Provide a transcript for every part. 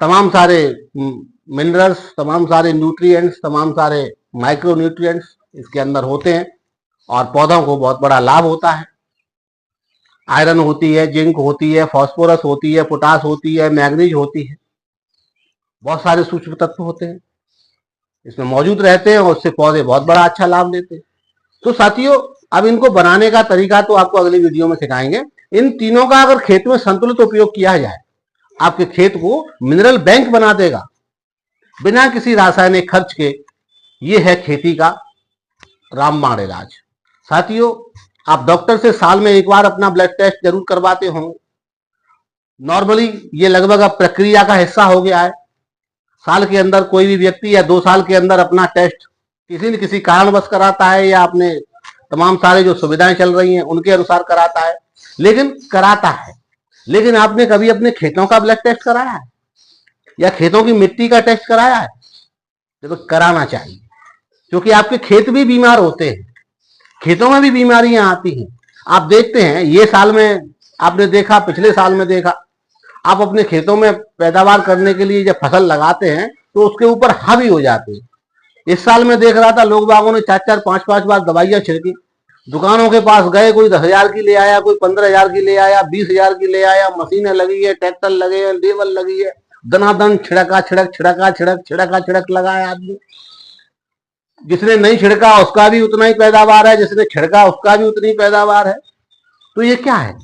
तमाम सारे मिनरल्स, तमाम सारे न्यूट्रिएंट्स, तमाम सारे माइक्रो न्यूट्रिएंट्स इसके अंदर होते हैं और पौधों को बहुत बड़ा लाभ होता है। आयरन होती है, जिंक होती है, फास्फोरस होती है, पोटास होती है, मैग्नीज होती है, बहुत सारे सूक्ष्म तत्व होते हैं इसमें मौजूद रहते हैं और उससे पौधे बहुत बड़ा अच्छा लाभ लेते हैं। तो साथियों, अब इनको बनाने का तरीका तो आपको अगली वीडियो में सिखाएंगे। इन तीनों का अगर खेत में संतुलित उपयोग किया जाए, आपके खेत को मिनरल बैंक बना देगा बिना किसी रासायनिक खर्च के। ये है खेती का रामबाण इलाज। साथियों, आप डॉक्टर से साल में एक बार अपना ब्लड टेस्ट जरूर करवाते होंगे। नॉर्मली ये लगभग अब प्रक्रिया का हिस्सा हो गया है। साल के अंदर कोई भी व्यक्ति या 2 साल के अंदर अपना टेस्ट किसी न किसी कारणवश कराता है या अपने तमाम सारे जो सुविधाएं चल रही हैं उनके अनुसार कराता है, लेकिन कराता है। लेकिन आपने कभी अपने खेतों का ब्लड टेस्ट कराया है या खेतों की मिट्टी का टेस्ट कराया है? तो कराना चाहिए, क्योंकि आपके खेत भी बीमार होते हैं, खेतों में भी बीमारियां आती हैं। आप देखते हैं, ये साल में आपने देखा, पिछले साल में देखा, आप अपने खेतों में पैदावार करने के लिए जब फसल लगाते हैं तो उसके ऊपर हावी हो जाते हैं। इस साल में देख रहा था, लोग बागों ने 4-4, 5-5 बार दवाइयां छिड़की। दुकानों के पास गए, कोई 10,000 की ले आया, कोई 15,000 की ले आया, 20,000 की ले आया, मशीनें लगी है, ट्रैक्टर लगे हैं, लेवल लगी है, दनादन छिड़क लगाया आदमी। जिसने नहीं छिड़का उसका भी उतना ही पैदावार है, जिसने छिड़का उसका भी उतनी पैदावार है। तो ये क्या है,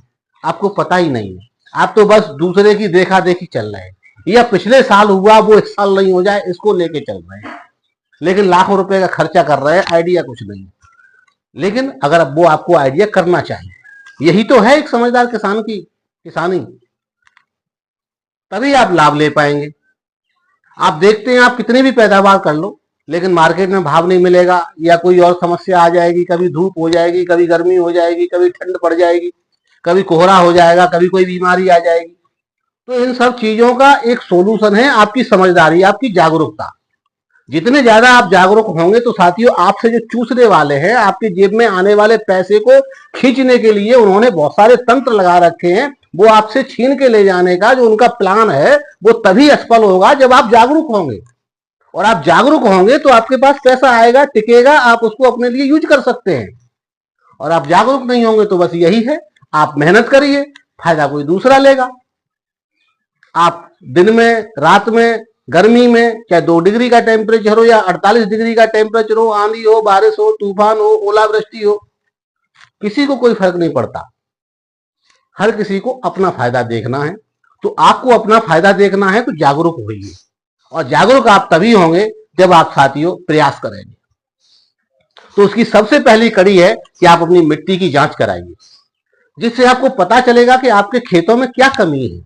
आपको पता ही नहीं है। आप तो बस दूसरे की देखा देखी चल रहे हैं, या पिछले साल हुआ वो इस साल नहीं हो जाए इसको लेके चल रहे हैं, लेकिन लाखों रुपए का खर्चा कर रहे हैं, आइडिया कुछ नहीं। लेकिन अगर वो आपको आइडिया करना चाहिए, यही तो है एक समझदार किसान की किसानी, तभी आप लाभ ले पाएंगे। आप देखते हैं, आप कितनी भी पैदावार कर लो, लेकिन मार्केट में भाव नहीं मिलेगा या कोई और समस्या आ जाएगी, कभी धूप हो जाएगी, कभी गर्मी हो जाएगी, कभी ठंड पड़ जाएगी, कभी कोहरा हो जाएगा, कभी कोई बीमारी आ जाएगी। तो इन सब चीजों का एक सोल्यूशन है आपकी समझदारी, आपकी जागरूकता। जितने ज्यादा आप जागरूक होंगे तो साथियों, आपसे जो चूसने वाले हैं, आपकी जेब में आने वाले पैसे को खींचने के लिए उन्होंने बहुत सारे तंत्र लगा रखे हैं। वो आपसे छीन के ले जाने का जो उनका प्लान है वो तभी असफल होगा जब आप जागरूक होंगे। और आप जागरूक होंगे तो आपके पास पैसा आएगा, टिकेगा, आप उसको अपने लिए यूज कर सकते हैं। और आप जागरूक नहीं होंगे तो बस यही है, आप मेहनत करिए, फायदा कोई दूसरा लेगा। आप दिन में, रात में, गर्मी में, चाहे 2 डिग्री का टेम्परेचर हो या 48 डिग्री का टेम्परेचर हो, आंधी हो, बारिश हो, तूफान हो, ओलावृष्टि हो, किसी को कोई फर्क नहीं पड़ता। हर किसी को अपना फायदा देखना है। तो आपको अपना फायदा देखना है तो जागरूक होइए, और जागरूक आप तभी होंगे जब आप साथियों प्रयास करेंगे। तो उसकी सबसे पहली कड़ी है कि आप अपनी मिट्टी की जांच कराइए, जिससे आपको पता चलेगा कि आपके खेतों में क्या कमी है,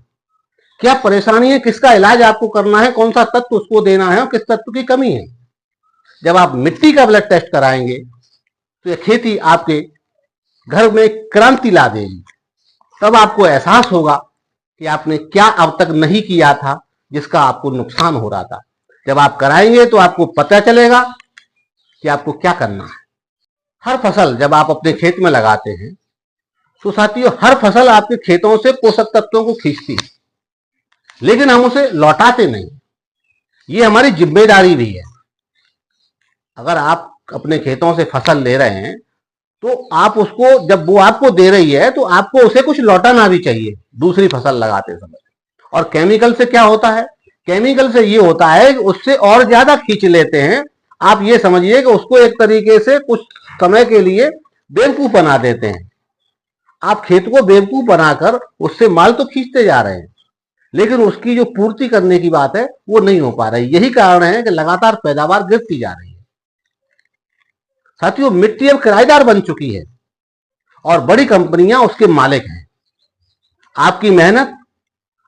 क्या परेशानी है, किसका इलाज आपको करना है, कौन सा तत्व उसको देना है और किस तत्व की कमी है। जब आप मिट्टी का ब्लड टेस्ट कराएंगे तो यह खेती आपके घर में क्रांति ला देगी। तब आपको एहसास होगा कि आपने क्या अब तक नहीं किया था जिसका आपको नुकसान हो रहा था। जब आप कराएंगे तो आपको पता चलेगा कि आपको क्या करना है। हर फसल जब आप अपने खेत में लगाते हैं तो साथियों, हर फसल आपके खेतों से पोषक तत्वों को खींचती है, लेकिन हम उसे लौटाते नहीं। ये हमारी जिम्मेदारी भी है। अगर आप अपने खेतों से फसल ले रहे हैं तो आप उसको, जब वो आपको दे रही है तो आपको उसे कुछ लौटाना भी चाहिए दूसरी फसल लगाते समय। और केमिकल से क्या होता है, केमिकल से ये होता है कि उससे और ज्यादा खींच लेते हैं। आप ये समझिए कि उसको एक तरीके से कुछ समय के लिए बेवकूफ बना देते हैं। आप खेत को बेवकूफ बनाकर उससे माल तो खींचते जा रहे हैं, लेकिन उसकी जो पूर्ति करने की बात है वो नहीं हो पा रही। यही कारण है कि लगातार पैदावार गिरती जा रही है। साथियों, मिट्टी अब किराएदार बन चुकी है और बड़ी कंपनियां उसके मालिक हैं। आपकी मेहनत,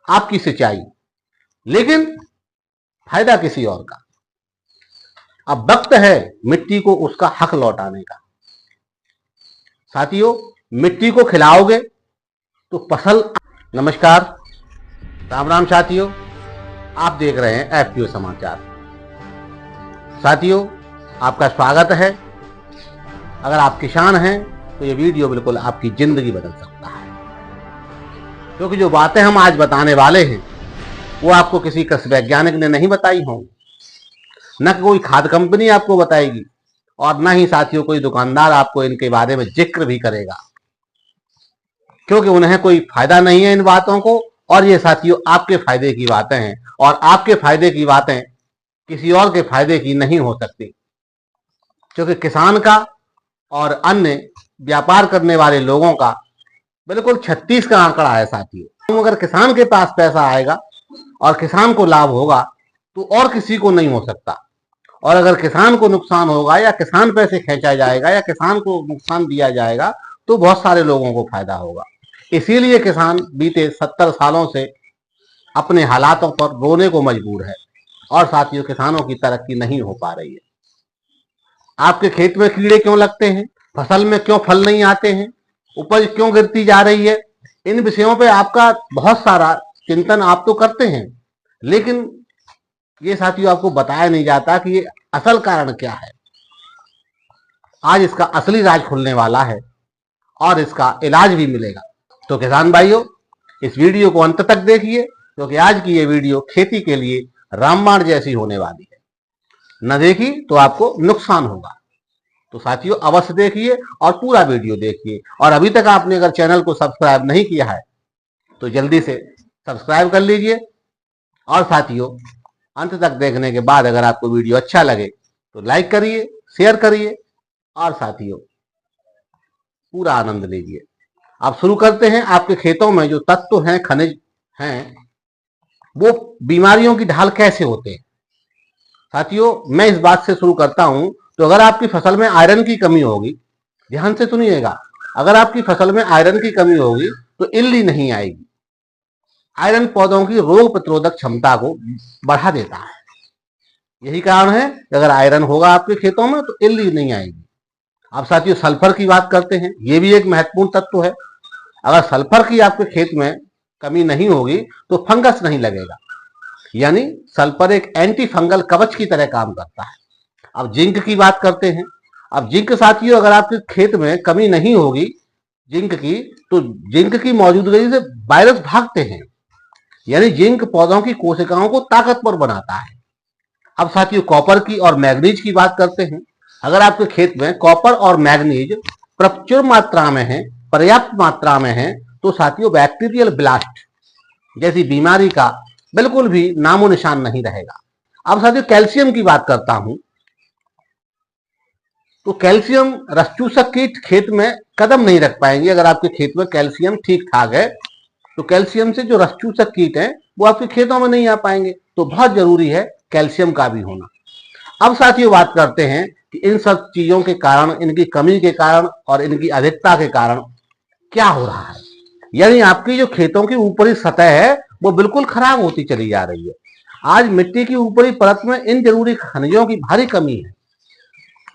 आपकी सिंचाई, लेकिन फायदा किसी और का। अब वक्त है मिट्टी को उसका हक लौटाने का। साथियों, मिट्टी को खिलाओगे तो फसल। नमस्कार, राम राम साथियों, आप देख रहे हैं एफपीओ समाचार। साथियों, आपका स्वागत है। अगर आप किसान हैं तो ये वीडियो बिल्कुल आपकी जिंदगी बदल सकता है, क्योंकि जो बातें हम आज बताने वाले हैं वो आपको किसी कृषि वैज्ञानिक ने नहीं बताई होंगी, न कोई खाद कंपनी आपको बताएगी, और न ही साथियों कोई दुकानदार आपको इनके बारे में जिक्र भी करेगा, क्योंकि उन्हें कोई फायदा नहीं है इन बातों को। और ये साथियों आपके फायदे की बातें हैं, और आपके फायदे की बातें किसी और के फायदे की नहीं हो सकती, क्योंकि किसान का और अन्य व्यापार करने वाले लोगों का बिल्कुल 36 का आंकड़ा है साथियों। अगर किसान के पास पैसा आएगा और किसान को लाभ होगा तो और किसी को नहीं हो सकता, और अगर किसान को नुकसान होगा या किसान पैसे खींचा जाएगा या किसान को नुकसान दिया जाएगा तो बहुत सारे लोगों को फायदा होगा। इसीलिए किसान बीते 70 सालों से अपने हालातों पर रोने को मजबूर है, और साथियों किसानों की तरक्की नहीं हो पा रही है। आपके खेत में कीड़े क्यों लगते हैं, फसल में क्यों फल नहीं आते हैं, उपज क्यों गिरती जा रही है, इन विषयों पे आपका बहुत सारा चिंतन आप तो करते हैं, लेकिन ये साथियों आपको बताया नहीं जाता कि ये असल कारण क्या है। आज इसका असली राज खुलने वाला है और इसका इलाज भी मिलेगा। तो किसान भाइयों, इस वीडियो को अंत तक देखिए, क्योंकि आज की ये वीडियो खेती के लिए रामबाण जैसी होने वाली है। न देखी तो आपको नुकसान होगा। तो साथियों अवश्य देखिए और पूरा वीडियो देखिए, और अभी तक आपने अगर चैनल को सब्सक्राइब नहीं किया है तो जल्दी से सब्सक्राइब कर लीजिए। और साथियों अंत तक देखने के बाद अगर आपको वीडियो अच्छा लगे तो लाइक करिए, शेयर करिए, और साथियों पूरा आनंद लीजिए। अब शुरू करते हैं। आपके खेतों में जो तत्व हैं, खनिज हैं, वो बीमारियों की ढाल कैसे होते हैं। साथियों मैं इस बात से शुरू करता हूं, तो अगर आपकी फसल में आयरन की कमी होगी, ध्यान से सुनिएगा, अगर आपकी फसल में आयरन की कमी होगी तो इल्ली नहीं आएगी। आयरन पौधों की रोग प्रतिरोधक क्षमता को बढ़ा देता है, यही कारण है कि अगर आयरन होगा आपके खेतों में तो इल्ली नहीं आएगी। अब साथियों सल्फर की बात करते हैं, ये भी एक महत्वपूर्ण तत्व है। अगर सल्फर की आपके खेत में कमी नहीं होगी तो फंगस नहीं लगेगा, यानी सल्फर एक एंटी फंगल कवच की तरह काम करता है। अब जिंक की बात करते हैं। अब जिंक साथियों अगर आपके खेत में कमी नहीं होगी जिंक की, तो जिंक की मौजूदगी से वायरस भागते हैं, यानी जिंक पौधों की कोशिकाओं को ताकतवर बनाता है। अब साथियों कॉपर की और मैग्नीज की बात करते हैं। अगर आपके खेत में कॉपर और मैग्नीज प्रचुर मात्रा में है, पर्याप्त मात्रा में है, तो साथियों बैक्टीरियल ब्लास्ट जैसी बीमारी का बिल्कुल भी नामो निशान नहीं रहेगा। अब साथियों कैल्शियम की बात करता हूं, तो कैल्शियम रसचूसक कीट खेत में कदम नहीं रख पाएंगे। अगर आपके खेत में कैल्शियम ठीक ठाक है तो कैल्शियम से जो रसचूसक कीट हैं वो आपके खेतों में नहीं आ पाएंगे, तो बहुत जरूरी है कैल्शियम का भी होना। अब साथियों बात करते हैं कि इन सब चीजों के कारण, इनकी कमी के कारण और इनकी अधिकता के कारण क्या हो रहा है, यानी आपकी जो खेतों की ऊपरी सतह है वो बिल्कुल खराब होती चली जा रही है। आज मिट्टी की ऊपरी परत में इन जरूरी खनिजों की भारी कमी है,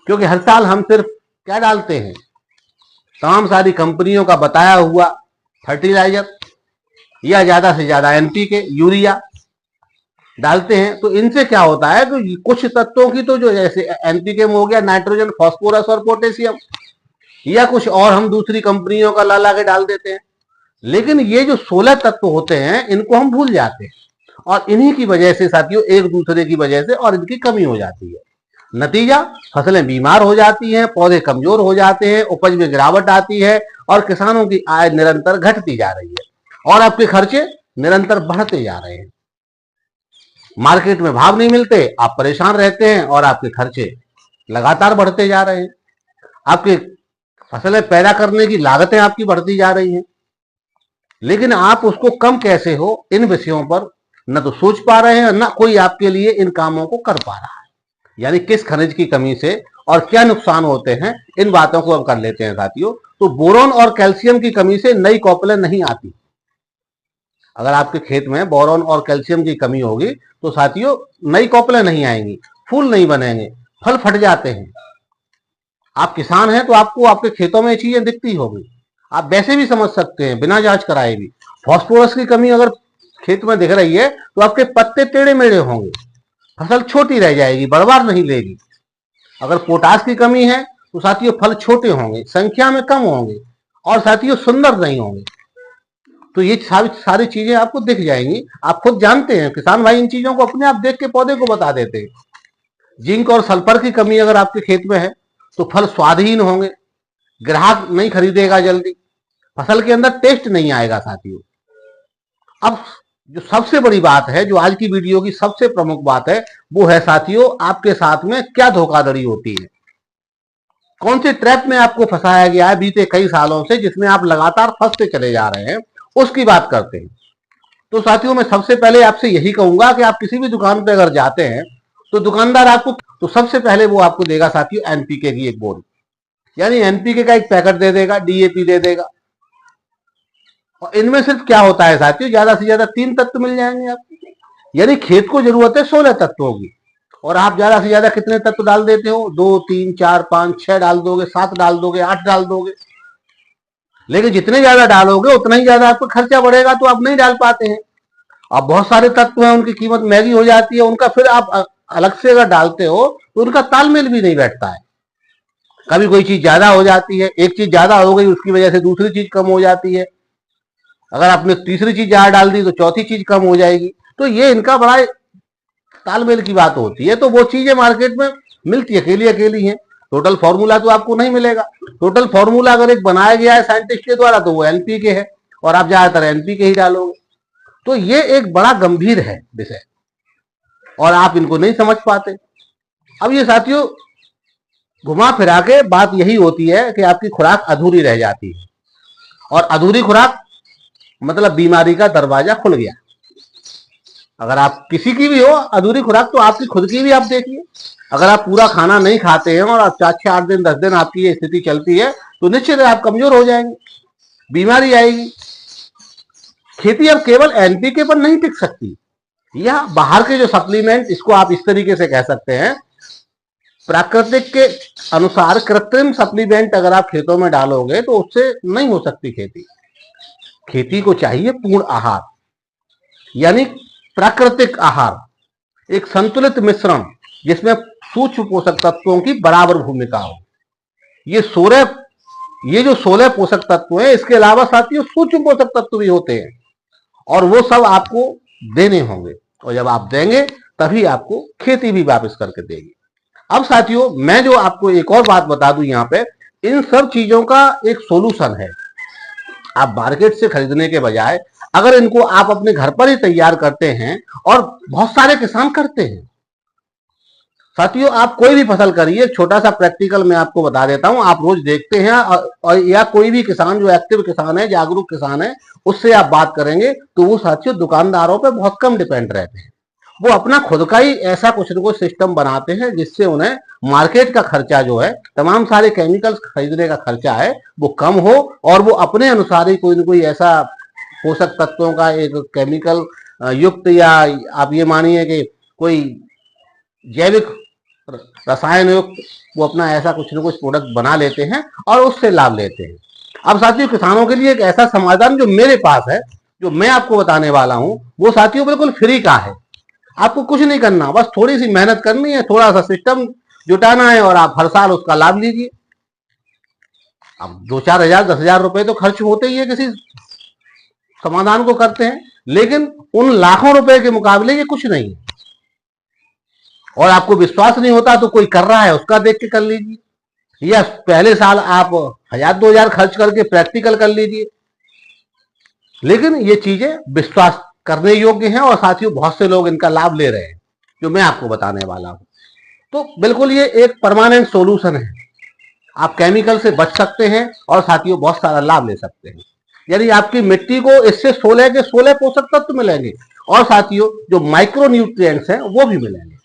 क्योंकि हर साल हम सिर्फ क्या डालते हैं, तमाम सारी कंपनियों का बताया हुआ फर्टिलाइजर या ज्यादा से ज्यादा एनपीके, यूरिया डालते हैं। तो इनसे क्या होता है, तो कुछ तत्वों की तो जो जैसे एनपीके में हो गया नाइट्रोजन, फास्फोरस और पोटेशियम, या कुछ और हम दूसरी कंपनियों का ला के डाल देते हैं, लेकिन ये जो 16 तत्व होते हैं इनको हम भूल जाते हैं, और इन्हीं की वजह से साथियों एक दूसरे की वजह से और इनकी कमी हो जाती है। नतीजा फसलें बीमार हो जाती हैं, पौधे कमजोर हो जाते हैं, उपज में गिरावट आती है, और किसानों की आय निरंतर घटती जा रही है, और आपके खर्चे निरंतर बढ़ते जा रहे हैं। मार्केट में भाव नहीं मिलते, आप परेशान रहते हैं, और आपके खर्चे लगातार बढ़ते जा रहे हैं। आपके फसलें पैदा करने की लागतें आपकी बढ़ती जा रही हैं, लेकिन आप उसको कम कैसे हो, इन विषयों पर न तो सोच पा रहे हैं, न कोई आपके लिए इन कामों को कर पा रहा है। यानी किस खनिज की कमी से और क्या नुकसान होते हैं, इन बातों को अब कर लेते हैं साथियों। तो बोरोन और कैल्शियम की कमी से नई कॉपलें नहीं आती। अगर आपके खेत में बोरोन और कैल्शियम की कमी होगी तो साथियों नई कॉपलें नहीं आएंगी, फूल नहीं बनेंगे, फल फट जाते हैं। आप किसान हैं तो आपको आपके खेतों में ये चीजें दिखती होगी, आप वैसे भी समझ सकते हैं बिना जांच कराए भी। फास्फोरस की कमी अगर खेत में दिख रही है तो आपके पत्ते टेढ़े मेढ़े होंगे, फसल छोटी रह जाएगी, बढ़वार नहीं लेगी। अगर पोटास की कमी है तो साथियों फल छोटे होंगे, संख्या में कम होंगे, और साथियों सुंदर नहीं होंगे। तो ये सारी चीजें आपको दिख जाएंगी। आप खुद जानते हैं, किसान भाई इन चीजों को अपने आप देख के पौधे को बता देते हैं। जिंक और सल्फर की कमी अगर आपके खेत में है तो फल स्वादहीन होंगे, ग्राहक नहीं खरीदेगा जल्दी, फसल के अंदर टेस्ट नहीं आएगा साथियों। अब जो सबसे बड़ी बात है, जो आज की वीडियो की सबसे प्रमुख बात है, वो है साथियों आपके साथ में क्या धोखाधड़ी होती है, कौन से ट्रैप में आपको फंसाया गया है बीते कई सालों से, जिसमें आप लगातार फंसते चले जा रहे हैं, उसकी बात करते हैं। तो साथियों मैं सबसे पहले आपसे यही कहूंगा कि आप किसी भी दुकान पर अगर जाते हैं तो दुकानदार आपको तो सबसे पहले वो आपको देगा साथियों एनपीके की एक बोरी, यानी एनपीके का एक पैकेट दे देगा, डीएपी दे देगा। और इनमें सिर्फ क्या होता है साथियों, ज्यादा से ज्यादा 3 तत्व मिल जाएंगे आपको, यानी खेत को जरूरत है 16 तत्वों की, और आप ज्यादा से ज्यादा कितने तत्व डाल देते हो, 2 3 4 5 6 डाल दोगे, 7 डाल दोगे, 8 डाल दोगे। लेकिन जितने ज्यादा डालोगे उतना ही ज्यादा आपका खर्चा बढ़ेगा, तो आप नहीं डाल पाते हैं। अब बहुत सारे तत्व हैं, उनकी कीमत महंगी हो जाती है, उनका फिर आप अलग से अगर डालते हो तो उनका तालमेल भी नहीं बैठता है। कभी कोई चीज ज्यादा हो जाती है, एक चीज ज्यादा हो गई उसकी वजह से दूसरी चीज कम हो जाती है, अगर आपने तीसरी चीज ज्यादा डाल दी तो चौथी चीज कम हो जाएगी। तो ये इनका बड़ा तालमेल की बात होती है। तो वो चीजें मार्केट में मिलती अकेली अकेली हैं, टोटल फॉर्मूला तो आपको नहीं मिलेगा। टोटल फॉर्मूला अगर एक बनाया गया है साइंटिस्ट के द्वारा तो वो एनपीके है, और आप ज्यादातर एनपीके ही डालोगे। तो ये एक बड़ा गंभीर है विषय, और आप इनको नहीं समझ पाते। अब ये साथियों घुमा फिरा के बात यही होती है कि आपकी खुराक अधूरी रह जाती है, और अधूरी खुराक मतलब बीमारी का दरवाजा खुल गया। अगर आप किसी की भी हो अधूरी खुराक, तो आपकी खुद की भी आप देखिए। अगर आप पूरा खाना नहीं खाते हैं और 4-8 दिन 10 दिन आपकी ये स्थिति चलती है तो निश्चित है आप कमजोर हो जाएंगे, बीमारी आएगी। खेती अब केवल एनपीके पर नहीं टिक सकती, या बाहर के जो सप्लीमेंट, इसको आप इस तरीके से कह सकते हैं, प्राकृतिक के अनुसार कृत्रिम सप्लीमेंट अगर आप खेतों में डालोगे तो उससे नहीं हो सकती खेती। खेती को चाहिए पूर्ण आहार, यानी प्राकृतिक आहार, एक संतुलित मिश्रण जिसमें सूक्ष्म पोषक तत्वों की बराबर भूमिका हो। ये जो 16 पोषक तत्व हैं, इसके अलावा साथियों सूक्ष्म पोषक तत्व भी होते हैं, और वो सब आपको देने होंगे, और जब आप देंगे तभी आपको खेती भी वापस करके देगी। अब साथियों मैं जो आपको एक और बात बता दूं यहाँ पे, इन सब चीजों का एक सोल्यूशन है। आप मार्केट से खरीदने के बजाय अगर इनको आप अपने घर पर ही तैयार करते हैं, और बहुत सारे किसान करते हैं साथियों, आप कोई भी फसल करिए, छोटा सा प्रैक्टिकल मैं आपको बता देता हूं, आप रोज देखते हैं, और या कोई भी किसान जो एक्टिव किसान है, जागरूक किसान है, उससे आप बात करेंगे तो वो साथियों दुकानदारों पे बहुत कम डिपेंड रहते हैं। वो अपना खुद का ही ऐसा कुछ न कुछ सिस्टम बनाते हैं जिससे उन्हें मार्केट का खर्चा जो है, तमाम सारे केमिकल्स खरीदने का खर्चा है, वो कम हो, और वो अपने अनुसार ही कोई न कोई ऐसा पोषक तत्वों का एक केमिकल युक्त, या आप ये मानिए कि कोई जैविक रसायन युक्त, वो अपना ऐसा कुछ न कुछ प्रोडक्ट बना लेते हैं और उससे लाभ लेते हैं। अब साथियों किसानों के लिए एक ऐसा समाधान जो मेरे पास है, जो मैं आपको बताने वाला हूं, वो साथियों बिल्कुल फ्री का है। आपको कुछ नहीं करना, बस थोड़ी सी मेहनत करनी है, थोड़ा सा सिस्टम जुटाना है, और आप हर साल उसका लाभ लीजिए। अब 2-4 हजार 10,000 रुपए तो खर्च होते ही है किसी समाधान को करते हैं, लेकिन उन लाखों रुपए के मुकाबले ये कुछ नहीं है। और आपको विश्वास नहीं होता तो कोई कर रहा है उसका देख के कर लीजिए, या पहले साल आप 1,000-2,000 खर्च करके प्रैक्टिकल कर लीजिए। लेकिन ये चीजें विश्वास करने योग्य हैं, और साथियों बहुत से लोग इनका लाभ ले रहे हैं जो मैं आपको बताने वाला हूं। तो बिल्कुल ये एक परमानेंट सॉल्यूशन है, आप केमिकल से बच सकते हैं और साथियों बहुत सारा लाभ ले सकते हैं। यानी आपकी मिट्टी को इससे 16 के 16 पोषक तत्व मिलेंगे, और साथियों जो माइक्रो न्यूट्रिएंट्स हैं वो भी मिलेंगे।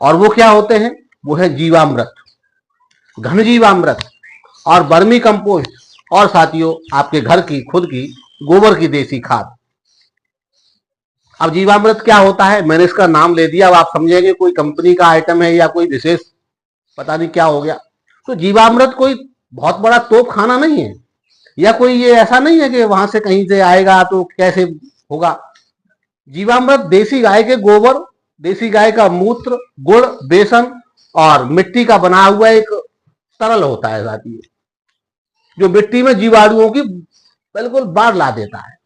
और वो क्या होते हैं, वो है जीवामृत, घन जीवामृत, और वर्मी कंपोस्ट, और साथियों आपके घर की खुद की गोबर की देसी खाद। अब जीवामृत क्या होता है, मैंने इसका नाम ले दिया, अब आप समझेंगे कोई कंपनी का आइटम है या कोई विशेष पता नहीं क्या हो गया। तो जीवामृत कोई बहुत बड़ा तोप खाना नहीं है, या कोई ये ऐसा नहीं है कि वहां से कहीं से आएगा तो कैसे होगा। जीवामृत देसी गाय के गोबर, देसी गाय का मूत्र, गुड़, बेसन और मिट्टी का बना हुआ एक तरल होता है साथियों, जो मिट्टी में जीवाणुओं की बिल्कुल बाढ़ ला देता है।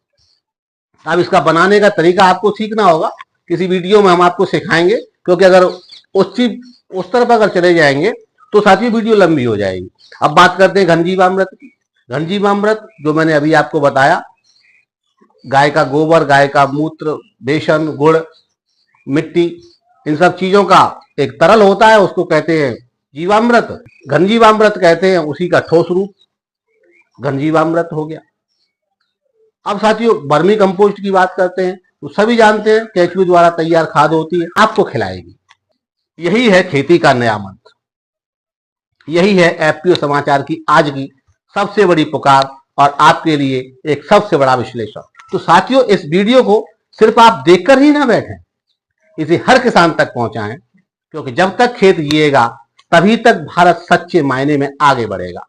अब इसका बनाने का तरीका आपको सीखना होगा, किसी वीडियो में हम आपको सिखाएंगे, क्योंकि अगर उस तरफ अगर चले जाएंगे तो साथी वीडियो लंबी हो जाएगी। अब बात करते हैं घनजीवामृत की। घनजीवामृत जो मैंने अभी आपको बताया, गाय का गोबर, गाय का मूत्र, बेसन, गुड़, मिट्टी, इन सब चीजों का एक तरल होता है, उसको कहते हैं जीवामृत। घनजीवामृत कहते हैं उसी का ठोस रूप घनजीवामृत हो गया। अब साथियों वर्मी कंपोस्ट की बात करते हैं, तो सभी जानते हैं केचुए द्वारा तैयार खाद होती है, आपको खिलाएगी। यही है खेती का नया मंत्र, यही है एफपीओ समाचार की आज की सबसे बड़ी पुकार और आपके लिए एक सबसे बड़ा विश्लेषण। तो साथियों इस वीडियो को सिर्फ आप देखकर ही ना बैठें, इसे हर किसान तक पहुंचाएं, क्योंकि जब तक खेत जिएगा तभी तक भारत सच्चे मायने में आगे बढ़ेगा।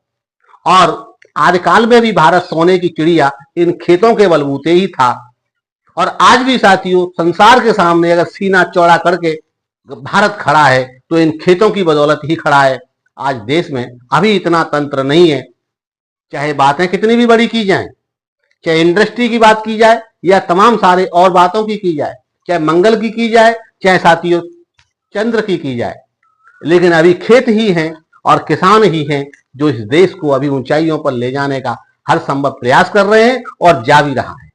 और आदिकाल में भी भारत सोने की चिड़िया इन खेतों के बलबूते ही था, और आज भी साथियों संसार के सामने अगर सीना चौड़ा करके भारत खड़ा है तो इन खेतों की बदौलत ही खड़ा है। आज देश में अभी इतना तंत्र नहीं है, चाहे बातें कितनी भी बड़ी की जाएं, चाहे इंडस्ट्री की बात की जाए या तमाम सारे और बातों की जाए, चाहे मंगल की जाए, चाहे साथियों चंद्र की जाए, लेकिन अभी खेत ही हैं और किसान ही हैं जो इस देश को अभी ऊंचाइयों पर ले जाने का हर संभव प्रयास कर रहे हैं और जा भी रहा है।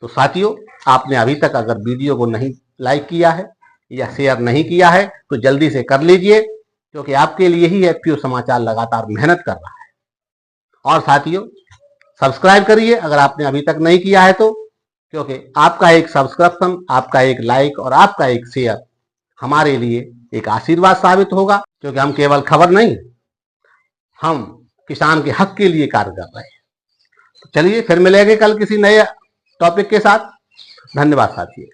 तो साथियों आपने अभी तक अगर वीडियो को नहीं लाइक किया है या शेयर नहीं किया है तो जल्दी से कर लीजिए, क्योंकि आपके लिए ही एफपीओ समाचार लगातार मेहनत कर रहा है। और साथियों सब्सक्राइब करिए अगर आपने अभी तक नहीं किया है तो, क्योंकि आपका एक सब्सक्रिप्शन, आपका एक लाइक और आपका एक शेयर हमारे लिए एक आशीर्वाद साबित होगा, क्योंकि हम केवल खबर नहीं, हम किसान के हक के लिए कार्य कर रहे हैं। तो चलिए फिर मिलेंगे कल किसी नए टॉपिक के साथ। धन्यवाद साथियों।